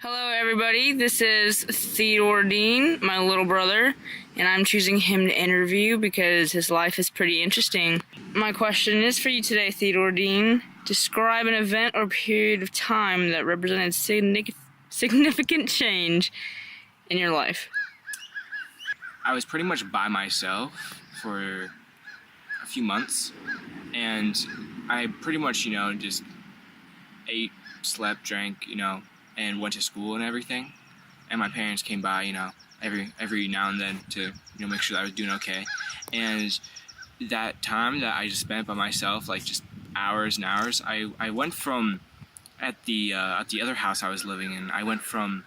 Hello, everybody. This is Theodore Dean, my little brother, and I'm choosing him to interview because his life is pretty interesting. My question is for you today, Theodore Dean. Describe an event or period of time that represented significant change in your life. I was pretty much by myself for a few months, and I pretty much, just ate, slept, drank, and went to school and everything. And my parents came by, every now and then to, make sure that I was doing okay. And that time that I just spent by myself, like just hours and hours, I went from at the other house I was living in. I went from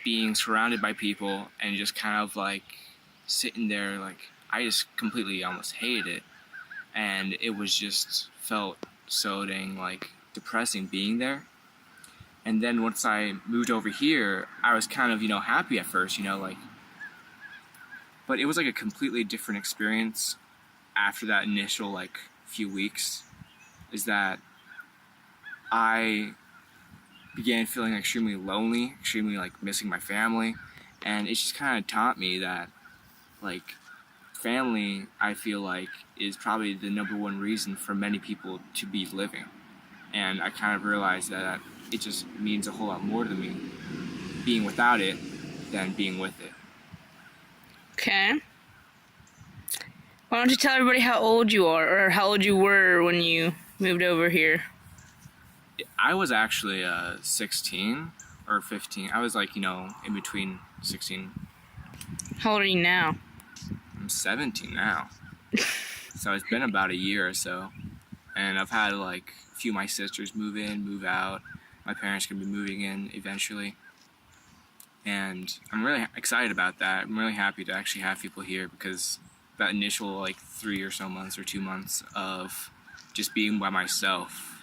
being surrounded by people and just kind of like sitting there, like I just completely almost hated it, and it was just felt so dang like depressing being there. And then once I moved over here, I was kind of, happy at first, but it was like a completely different experience after that initial like few weeks, is that I began feeling extremely lonely, extremely like missing my family. And it just kind of taught me that like family, I feel like, is probably the number one reason for many people to be living. And I kind of realized that it just means a whole lot more to me being without it than being with it. Okay. Why don't you tell everybody how old you are, or how old you were when you moved over here? I was actually 16 or 15. I was like, in between 16. How old are you now? I'm 17 now. So it's been about a year or so. And I've had like a few of my sisters move in, move out. My parents can be moving in eventually. And I'm really excited about that. I'm really happy to actually have people here, because that initial like 3 or so months or 2 months of just being by myself,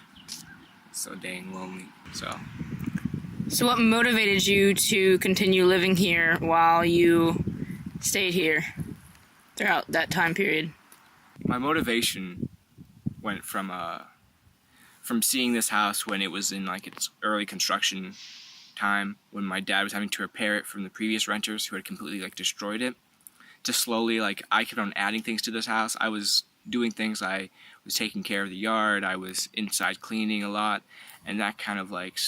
so dang lonely. So what motivated you to continue living here while you stayed here throughout that time period? My motivation went from seeing this house when it was in like its early construction time, when my dad was having to repair it from the previous renters who had completely like destroyed it, to slowly like I kept on adding things to this house. I was doing things. I was taking care of the yard. I was inside cleaning a lot, and that kind of like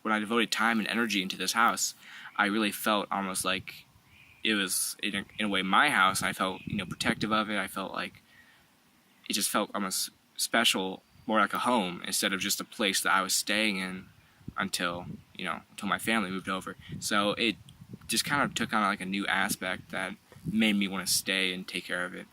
when I devoted time and energy into this house, I really felt almost like it was in a way my house. I felt protective of it. I felt like it just felt almost special, more like a home instead of just a place that I was staying in until my family moved over. So it just kind of took on like a new aspect that made me want to stay and take care of it.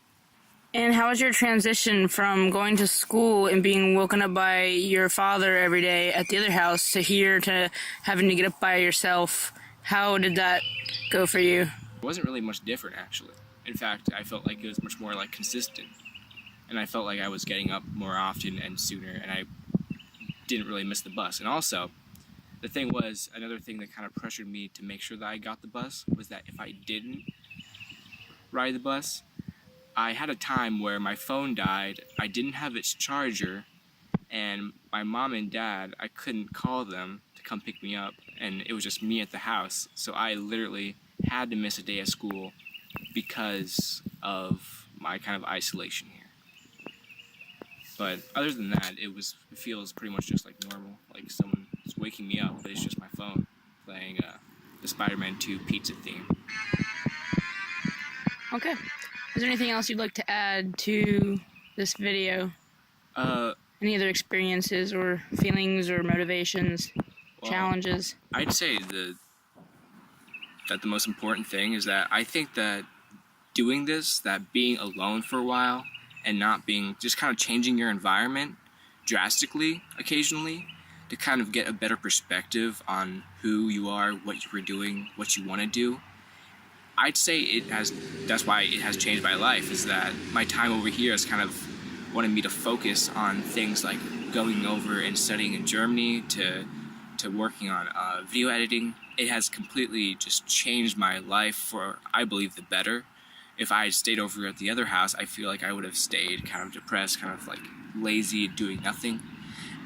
And how was your transition from going to school and being woken up by your father every day at the other house to here to having to get up by yourself? How did that go for you? It wasn't really much different, actually. In fact, I felt like it was much more like consistent. And I felt like I was getting up more often and sooner, and I didn't really miss the bus. And also, the thing was, another thing that kind of pressured me to make sure that I got the bus was that if I didn't ride the bus, I had a time where my phone died, I didn't have its charger, and my mom and dad, I couldn't call them to come pick me up, and it was just me at the house. So I literally had to miss a day of school because of my kind of isolation here. But other than that, it feels pretty much just like normal. Like someone is waking me up, but it's just my phone playing the Spider-Man 2 pizza theme. Okay. Is there anything else you'd like to add to this video? Any other experiences or feelings or motivations, challenges? I'd say that the most important thing is that I think that doing this, that being alone for a while, and not being, just kind of changing your environment drastically occasionally to kind of get a better perspective on who you are, what you were doing, what you want to do. I'd say that's why it has changed my life, is that my time over here has kind of wanted me to focus on things like going over and studying in Germany to working on video editing. It has completely just changed my life for, I believe, the better. If I had stayed over at the other house, I feel like I would have stayed kind of depressed, kind of like lazy, doing nothing.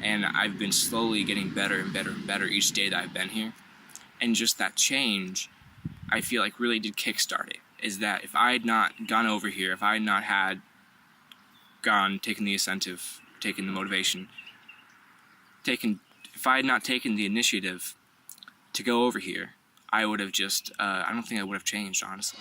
And I've been slowly getting better and better and better each day that I've been here. And just that change, I feel like really did kickstart it. Is that if I had not gone over here, if I had not had taken the incentive, taken the motivation, if I had not taken the initiative to go over here, I would have just, I don't think I would have changed, honestly.